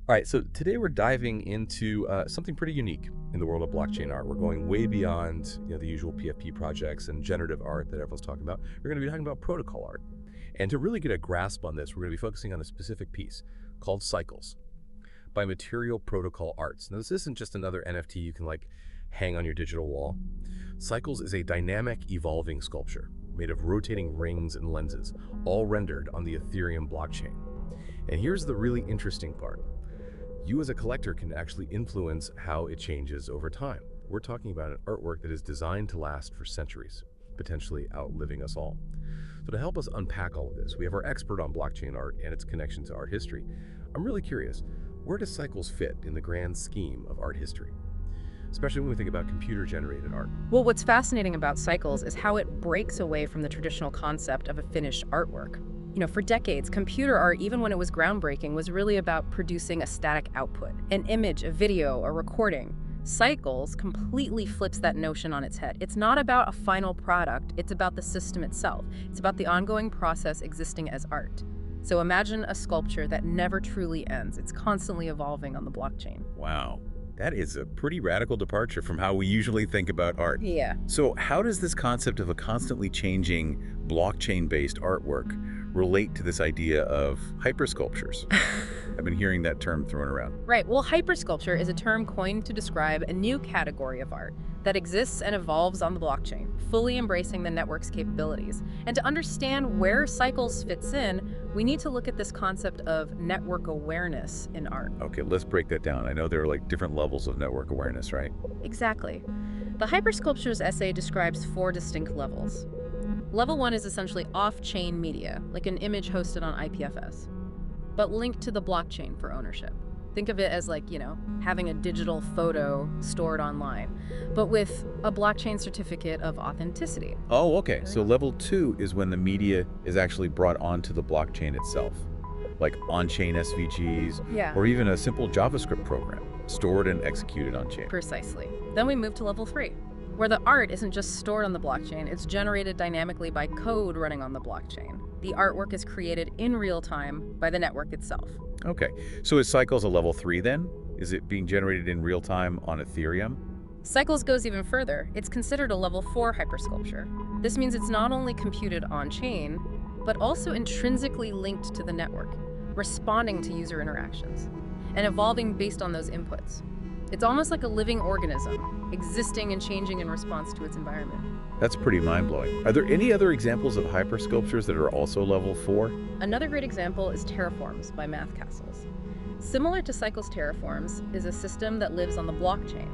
All right, so today we're diving into something pretty unique in the world of blockchain art. We're going way beyond the usual PFP projects and generative art that everyone's talking about. We're going to be talking about protocol art. And to really get a grasp on this, we're going to be focusing on a specific piece called Cycles by Material Protocol Arts. Now, this isn't just another NFT you can hang on your digital wall. Cycles is a dynamic, evolving sculpture made of rotating rings and lenses, all rendered on the Ethereum blockchain. And here's the really interesting part. You as a collector can actually influence how it changes over time. We're talking about an artwork that is designed to last for centuries, potentially outliving us all. So to help us unpack all of this, we have our expert on blockchain art and its connection to art history. I'm really curious, where does Cycles fit in the grand scheme of art history? Especially when we think about computer-generated art. Well, what's fascinating about Cycles is how it breaks away from the traditional concept of a finished artwork. For decades, computer art, even when it was groundbreaking, was really about producing a static output, an image, a video, a recording. Cycles completely flips that notion on its head. It's not about a final product, it's about the system itself. It's about the ongoing process existing as art. So imagine a sculpture that never truly ends. It's constantly evolving on the blockchain. Wow. That is a pretty radical departure from how we usually think about art. Yeah. So how does this concept of a constantly changing blockchain-based artwork relate to this idea of hypersculptures? I've been hearing that term thrown around. Right. Well, hypersculpture is a term coined to describe a new category of art that exists and evolves on the blockchain, fully embracing the network's capabilities. And to understand where Cycles fits in, we need to look at this concept of network awareness in art. Okay, let's break that down. I know there are different levels of network awareness, right? Exactly. The hypersculptures essay describes 4 distinct levels. Level 1 is essentially off-chain media, like an image hosted on IPFS, but linked to the blockchain for ownership. Think of it as having a digital photo stored online, but with a blockchain certificate of authenticity. Oh, okay. So level 2 is when the media is actually brought onto the blockchain itself, like on-chain SVGs, Yeah. or even a simple JavaScript program stored and executed on-chain. Precisely. Then we move to level 3, where the art isn't just stored on the blockchain, it's generated dynamically by code running on the blockchain. The artwork is created in real time by the network itself. Okay, so is Cycles a level 3 then? Is it being generated in real time on Ethereum? Cycles goes even further. It's considered a level 4 hypersculpture. This means it's not only computed on-chain, but also intrinsically linked to the network, responding to user interactions, and evolving based on those inputs. It's almost like a living organism, existing and changing in response to its environment. That's pretty mind-blowing. Are there any other examples of hypersculptures that are also level 4? Another great example is Terraforms by Math Castles. Similar to Cycles, Terraforms is a system that lives on the blockchain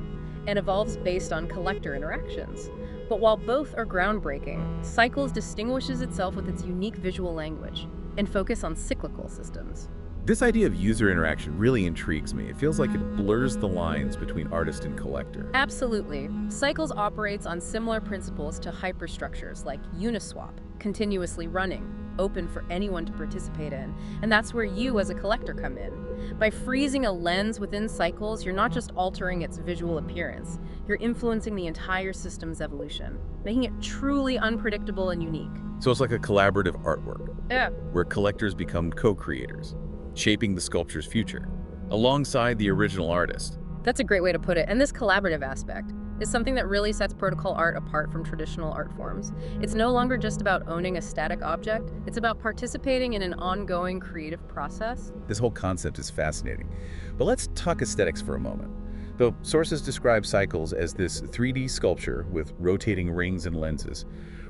and evolves based on collector interactions. But while both are groundbreaking, Cycles distinguishes itself with its unique visual language and focus on cyclical systems. This idea of user interaction really intrigues me. It feels like it blurs the lines between artist and collector. Absolutely. Cycles operates on similar principles to hyperstructures like Uniswap, continuously running, open for anyone to participate in. And that's where you as a collector come in. By freezing a lens within Cycles, you're not just altering its visual appearance, you're influencing the entire system's evolution, making it truly unpredictable and unique. So it's like a collaborative artwork, Yeah. where collectors become co-creators, shaping the sculpture's future, alongside the original artist. That's a great way to put it. And this collaborative aspect is something that really sets protocol art apart from traditional art forms. It's no longer just about owning a static object, it's about participating in an ongoing creative process. This whole concept is fascinating. But let's talk aesthetics for a moment. Though sources describe Cycles as this 3D sculpture with rotating rings and lenses,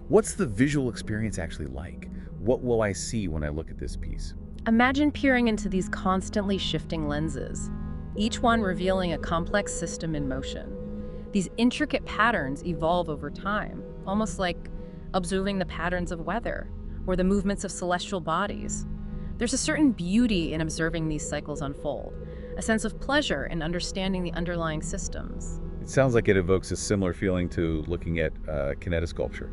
what's the visual experience actually like? What will I see when I look at this piece? Imagine peering into these constantly shifting lenses, each one revealing a complex system in motion. These intricate patterns evolve over time, almost like observing the patterns of weather or the movements of celestial bodies. There's a certain beauty in observing these cycles unfold, a sense of pleasure in understanding the underlying systems. It sounds like it evokes a similar feeling to looking at kinetosculpture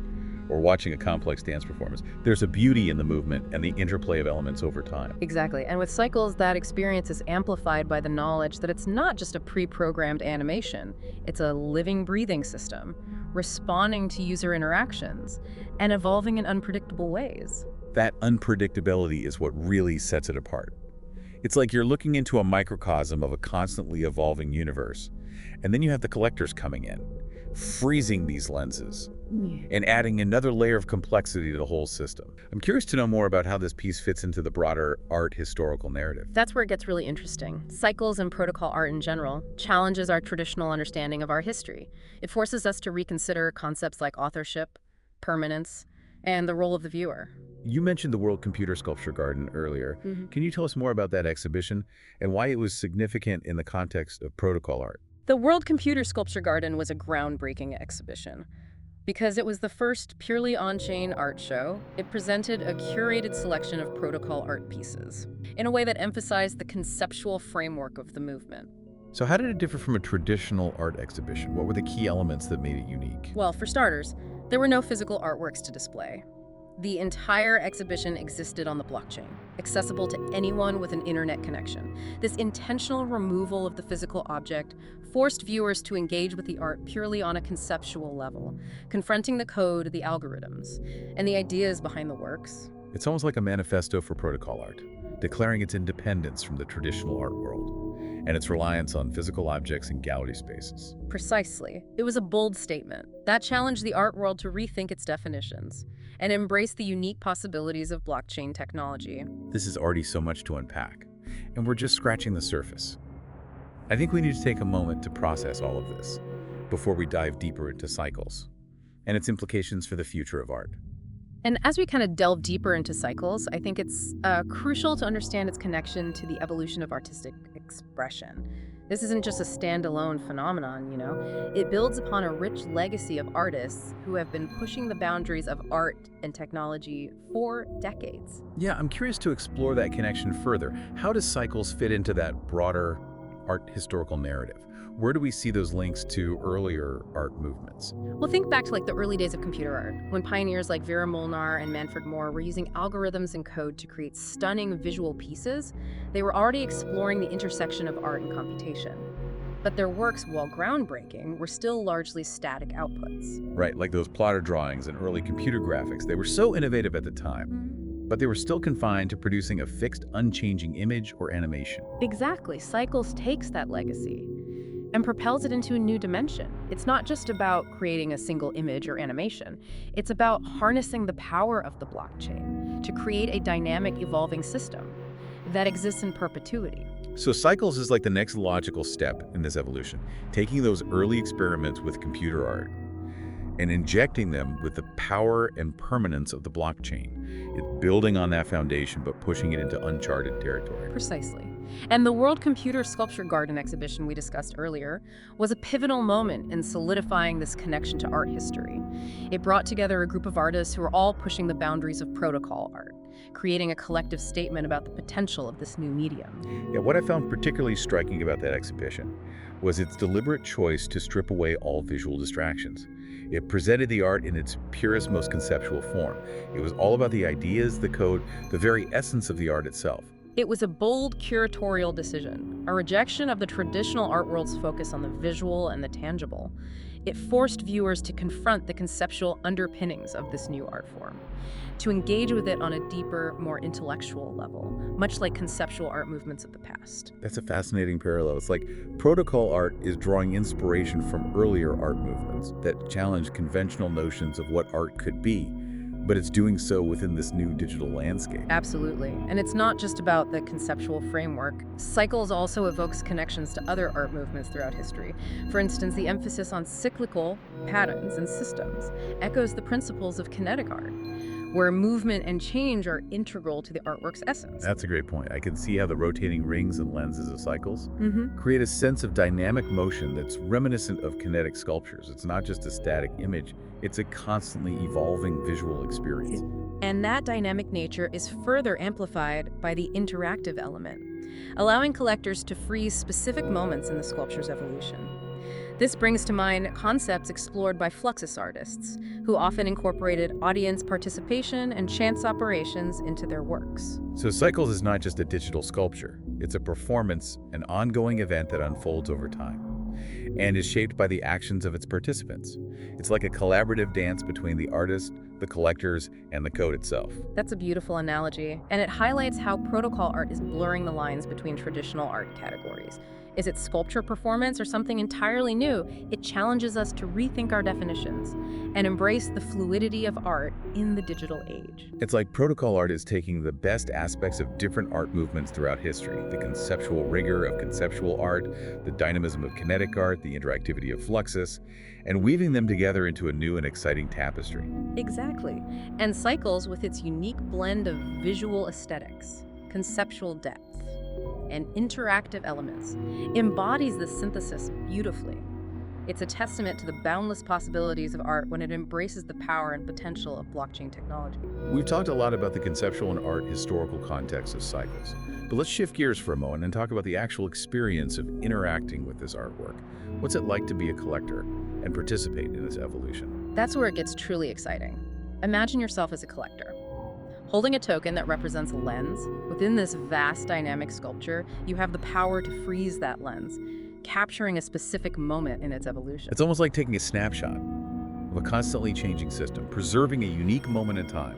or watching a complex dance performance. There's a beauty in the movement and the interplay of elements over time. Exactly. And with Cycles, that experience is amplified by the knowledge that it's not just a pre-programmed animation. It's a living, breathing system, responding to user interactions and evolving in unpredictable ways. That unpredictability is what really sets it apart. It's like you're looking into a microcosm of a constantly evolving universe. And then you have the collectors coming in, freezing these lenses, and adding another layer of complexity to the whole system. I'm curious to know more about how this piece fits into the broader art historical narrative. That's where it gets really interesting. Cycles and protocol art in general challenges our traditional understanding of our history. It forces us to reconsider concepts like authorship, permanence, and the role of the viewer. You mentioned the World Computer Sculpture Garden earlier. Can you tell us more about that exhibition and why it was significant in the context of protocol art? The World Computer Sculpture Garden was a groundbreaking exhibition. Because it was the first purely on-chain art show, it presented a curated selection of protocol art pieces in a way that emphasized the conceptual framework of the movement. So how did it differ from a traditional art exhibition? What were the key elements that made it unique? Well, for starters, there were no physical artworks to display. The entire exhibition existed on the blockchain, accessible to anyone with an internet connection. This intentional removal of the physical object forced viewers to engage with the art purely on a conceptual level, confronting the code, the algorithms, and the ideas behind the works. It's almost like a manifesto for protocol art, declaring its independence from the traditional art world and its reliance on physical objects and gallery spaces. Precisely. It was a bold statement that challenged the art world to rethink its definitions and embrace the unique possibilities of blockchain technology. This is already so much to unpack, and we're just scratching the surface. I think we need to take a moment to process all of this before we dive deeper into cycles and its implications for the future of art. And as we kind of delve deeper into cycles, I think it's crucial to understand its connection to the evolution of artistic expression. This isn't just a standalone phenomenon, you know. It builds upon a rich legacy of artists who have been pushing the boundaries of art and technology for decades. Yeah, I'm curious to explore that connection further. How does cycles fit into that broader art historical narrative? Where do we see those links to earlier art movements? Well, think back to like the early days of computer art, when pioneers like Vera Molnar and Manfred Moore were using algorithms and code to create stunning visual pieces. They were already exploring the intersection of art and computation. But their works, while groundbreaking, were still largely static outputs. Right, like those plotter drawings and early computer graphics. They were so innovative at the time, but they were still confined to producing a fixed, unchanging image or animation. Exactly. Cycles takes that legacy and propels it into a new dimension. It's not just about creating a single image or animation. It's about harnessing the power of the blockchain to create a dynamic, evolving system that exists in perpetuity. So Cycles is like the next logical step in this evolution, taking those early experiments with computer art and injecting them with the power and permanence of the blockchain. It's building on that foundation, but pushing it into uncharted territory. Precisely. And the World Computer Sculpture Garden exhibition we discussed earlier was a pivotal moment in solidifying this connection to art history. It brought together a group of artists who were all pushing the boundaries of protocol art, creating a collective statement about the potential of this new medium. Yeah, what I found particularly striking about that exhibition was its deliberate choice to strip away all visual distractions. It presented the art in its purest, most conceptual form. It was all about the ideas, the code, the very essence of the art itself. It was a bold curatorial decision, a rejection of the traditional art world's focus on the visual and the tangible. It forced viewers to confront the conceptual underpinnings of this new art form, to engage with it on a deeper, more intellectual level, much like conceptual art movements of the past. That's a fascinating parallel. It's like protocol art is drawing inspiration from earlier art movements that challenge conventional notions of what art could be, but it's doing so within this new digital landscape. Absolutely. And it's not just about the conceptual framework. Cycles also evokes connections to other art movements throughout history. For instance, the emphasis on cyclical patterns and systems echoes the principles of kinetic art, where movement and change are integral to the artwork's essence. That's a great point. I can see how the rotating rings and lenses of Cycles create a sense of dynamic motion that's reminiscent of kinetic sculptures. It's not just a static image, it's a constantly evolving visual experience. And that dynamic nature is further amplified by the interactive element, allowing collectors to freeze specific moments in the sculpture's evolution. This brings to mind concepts explored by Fluxus artists, who often incorporated audience participation and chance operations into their works. So Cycles is not just a digital sculpture. It's a performance, an ongoing event that unfolds over time and is shaped by the actions of its participants. It's like a collaborative dance between the artist, the collectors, and the code itself. That's a beautiful analogy, and it highlights how protocol art is blurring the lines between traditional art categories. Is it sculpture performance or something entirely new? It challenges us to rethink our definitions and embrace the fluidity of art in the digital age. It's like protocol art is taking the best aspects of different art movements throughout history, the conceptual rigor of conceptual art, the dynamism of kinetic art, the interactivity of Fluxus, and weaving them together into a new and exciting tapestry. Exactly. And Cycles, with its unique blend of visual aesthetics, conceptual depth, and interactive elements, embodies this synthesis beautifully. It's a testament to the boundless possibilities of art when it embraces the power and potential of blockchain technology. We've talked a lot about the conceptual and art historical context of Cycles, but let's shift gears for a moment and talk about the actual experience of interacting with this artwork. What's it like to be a collector and participate in this evolution? That's where it gets truly exciting. Imagine yourself as a collector, holding a token that represents a lens. Within this vast dynamic sculpture, you have the power to freeze that lens, capturing a specific moment in its evolution. It's almost like taking a snapshot of a constantly changing system, preserving a unique moment in time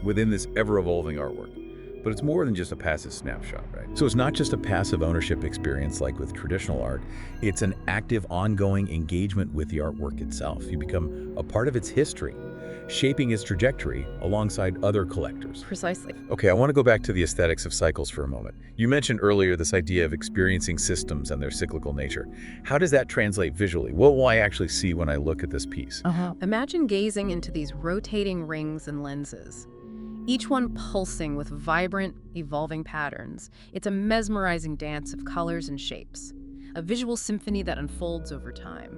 within this ever-evolving artwork. But it's more than just a passive snapshot, right? So it's not just a passive ownership experience like with traditional art. It's an active, ongoing engagement with the artwork itself. You become a part of its history, shaping its trajectory alongside other collectors. Precisely. Okay, I want to go back to the aesthetics of Cycles for a moment. You mentioned earlier this idea of experiencing systems and their cyclical nature. How does that translate visually? What will I actually see when I look at this piece? Imagine gazing into these rotating rings and lenses, each one pulsing with vibrant, evolving patterns. It's a mesmerizing dance of colors and shapes, a visual symphony that unfolds over time.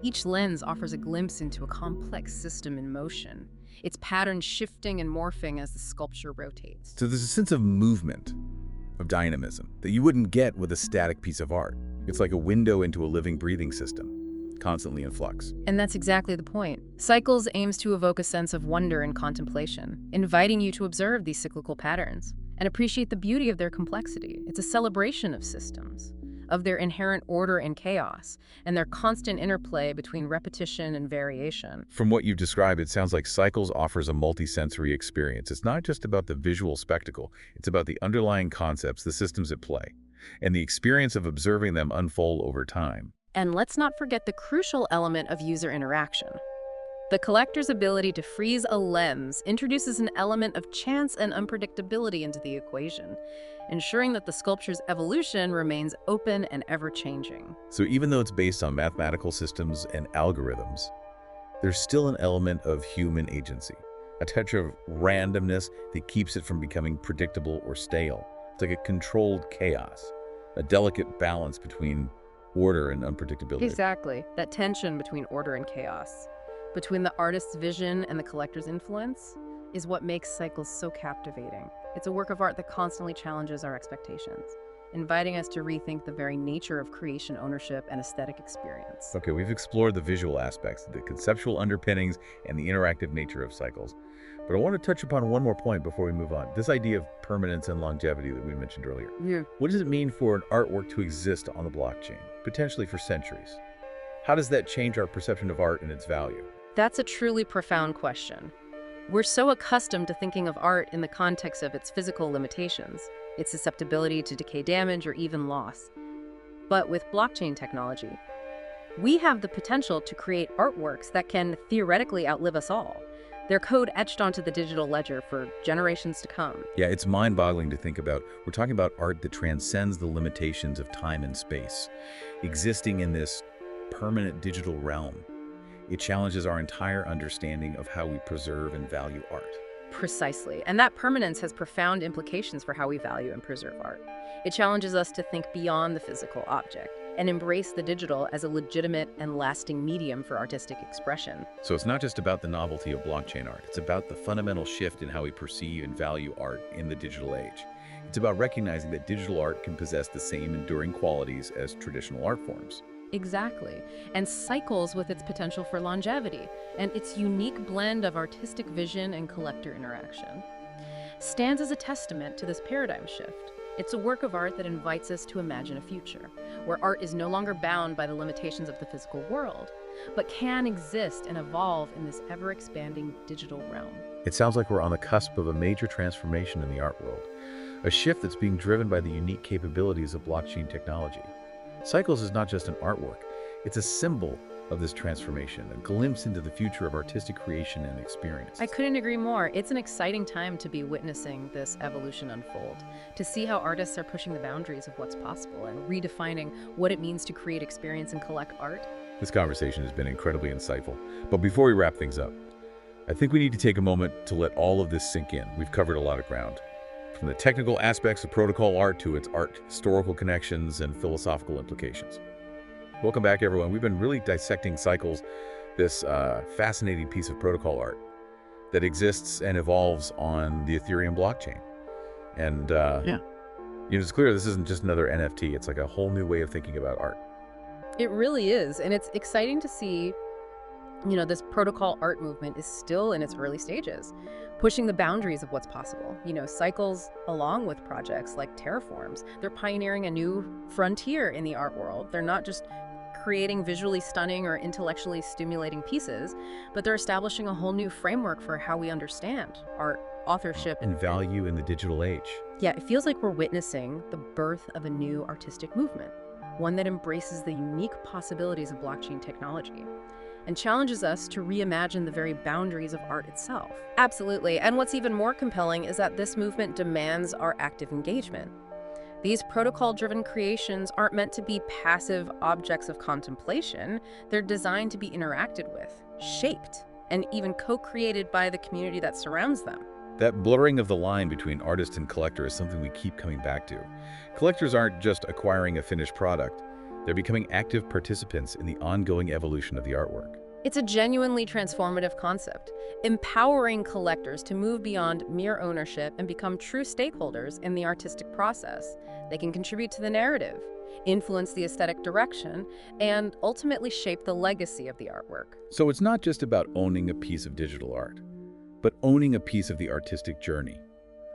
Each lens offers a glimpse into a complex system in motion, its patterns shifting and morphing as the sculpture rotates. So there's a sense of movement, of dynamism, that you wouldn't get with a static piece of art. It's like a window into a living, breathing system, constantly in flux. And that's exactly the point. Cycles aims to evoke a sense of wonder and contemplation, inviting you to observe these cyclical patterns and appreciate the beauty of their complexity. It's a celebration of systems, of their inherent order and chaos, and their constant interplay between repetition and variation. From what you've described, it sounds like Cycles offers a multisensory experience. It's not just about the visual spectacle, it's about the underlying concepts, the systems at play, and the experience of observing them unfold over time. And let's not forget the crucial element of user interaction. The collector's ability to freeze a lens introduces an element of chance and unpredictability into the equation, ensuring that the sculpture's evolution remains open and ever-changing. So even though it's based on mathematical systems and algorithms, there's still an element of human agency, a touch of randomness that keeps it from becoming predictable or stale. It's like a controlled chaos, a delicate balance between order and unpredictability. Exactly. That tension between order and chaos, between the artist's vision and the collector's influence, is what makes Cycles so captivating. It's a work of art that constantly challenges our expectations, inviting us to rethink the very nature of creation, ownership, and aesthetic experience. Okay, we've explored the visual aspects, the conceptual underpinnings, and the interactive nature of Cycles. But I want to touch upon one more point before we move on. This idea of permanence and longevity that we mentioned earlier. Yeah. What does it mean for an artwork to exist on the blockchain, potentially for centuries? How does that change our perception of art and its value? That's a truly profound question. We're so accustomed to thinking of art in the context of its physical limitations, its susceptibility to decay, damage, or even loss. But with blockchain technology, we have the potential to create artworks that can theoretically outlive us all, their code etched onto the digital ledger for generations to come. Yeah, it's mind-boggling to think about. We're talking about art that transcends the limitations of time and space, existing in this permanent digital realm. It challenges our entire understanding of how we preserve and value art. Precisely. And that permanence has profound implications for how we value and preserve art. It challenges us to think beyond the physical object and embrace the digital as a legitimate and lasting medium for artistic expression. So it's not just about the novelty of blockchain art. It's about the fundamental shift in how we perceive and value art in the digital age. It's about recognizing that digital art can possess the same enduring qualities as traditional art forms. Exactly. And Cycles, with its potential for longevity and its unique blend of artistic vision and collector interaction, stands as a testament to this paradigm shift. It's a work of art that invites us to imagine a future where art is no longer bound by the limitations of the physical world, but can exist and evolve in this ever-expanding digital realm. It sounds like we're on the cusp of a major transformation in the art world, a shift that's being driven by the unique capabilities of blockchain technology. Cycles is not just an artwork, it's a symbol of this transformation, a glimpse into the future of artistic creation and experience. I couldn't agree more. It's an exciting time to be witnessing this evolution unfold, to see how artists are pushing the boundaries of what's possible and redefining what it means to create experience and collect art. This conversation has been incredibly insightful, but before we wrap things up, I think we need to take a moment to let all of this sink in. We've covered a lot of ground, from the technical aspects of protocol art to its art historical connections and philosophical implications. Welcome back, everyone. We've been really dissecting Cycles, this fascinating piece of protocol art that exists and evolves on the Ethereum blockchain. And it's clear this isn't just another NFT. It's like a whole new way of thinking about art. It really is, and it's exciting to see, this protocol art movement is still in its early stages, pushing the boundaries of what's possible. Cycles, along with projects like Terraforms, they're pioneering a new frontier in the art world. They're not just creating visually stunning or intellectually stimulating pieces, but they're establishing a whole new framework for how we understand art, authorship, and value in the digital age. Yeah, it feels like we're witnessing the birth of a new artistic movement, one that embraces the unique possibilities of blockchain technology and challenges us to reimagine the very boundaries of art itself. Absolutely, and what's even more compelling is that this movement demands our active engagement. These protocol-driven creations aren't meant to be passive objects of contemplation. They're designed to be interacted with, shaped, and even co-created by the community that surrounds them. That blurring of the line between artist and collector is something we keep coming back to. Collectors aren't just acquiring a finished product. They're becoming active participants in the ongoing evolution of the artwork. It's a genuinely transformative concept, empowering collectors to move beyond mere ownership and become true stakeholders in the artistic process. They can contribute to the narrative, influence the aesthetic direction, and ultimately shape the legacy of the artwork. So it's not just about owning a piece of digital art, but owning a piece of the artistic journey,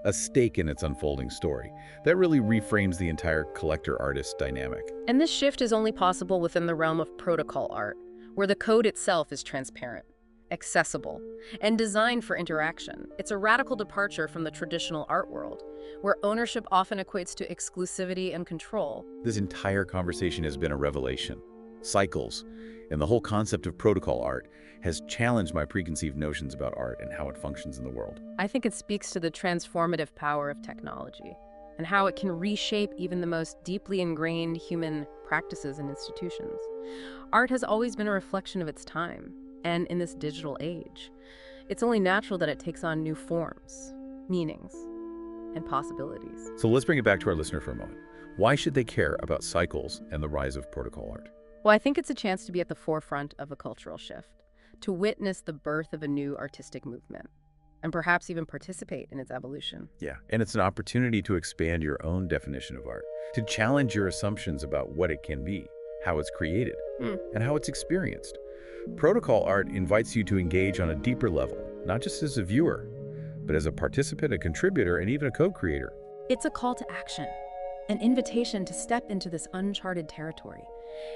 a stake in its unfolding story. That really reframes the entire collector-artist dynamic. And this shift is only possible within the realm of protocol art, where the code itself is transparent, accessible, and designed for interaction. It's a radical departure from the traditional art world, where ownership often equates to exclusivity and control. This entire conversation has been a revelation. Cycles, and the whole concept of protocol art has challenged my preconceived notions about art and how it functions in the world. I think it speaks to the transformative power of technology and how it can reshape even the most deeply ingrained human practices and institutions. Art has always been a reflection of its time, and in this digital age, it's only natural that it takes on new forms, meanings, and possibilities. So let's bring it back to our listener for a moment. Why should they care about Cycles and the rise of protocol art? Well, I think it's a chance to be at the forefront of a cultural shift, to witness the birth of a new artistic movement, and perhaps even participate in its evolution. Yeah, and it's an opportunity to expand your own definition of art, to challenge your assumptions about what it can be, how it's created, and how it's experienced. Protocol art invites you to engage on a deeper level, not just as a viewer, but as a participant, a contributor, and even a co-creator. It's a call to action, an invitation to step into this uncharted territory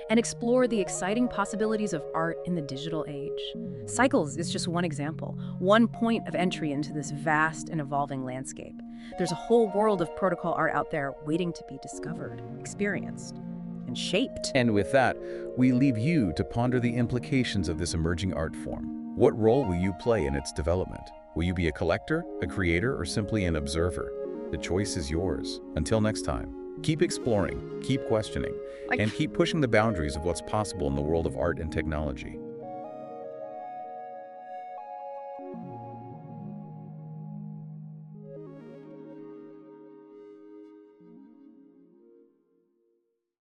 and explore the exciting possibilities of art in the digital age. Cycles is just one example, one point of entry into this vast and evolving landscape. There's a whole world of protocol art out there waiting to be discovered, experienced, and shaped. And with that, we leave you to ponder the implications of this emerging art form. What role will you play in its development? Will you be a collector, a creator, or simply an observer? The choice is yours. Until next time, keep exploring, keep questioning, and keep pushing the boundaries of what's possible in the world of art and technology.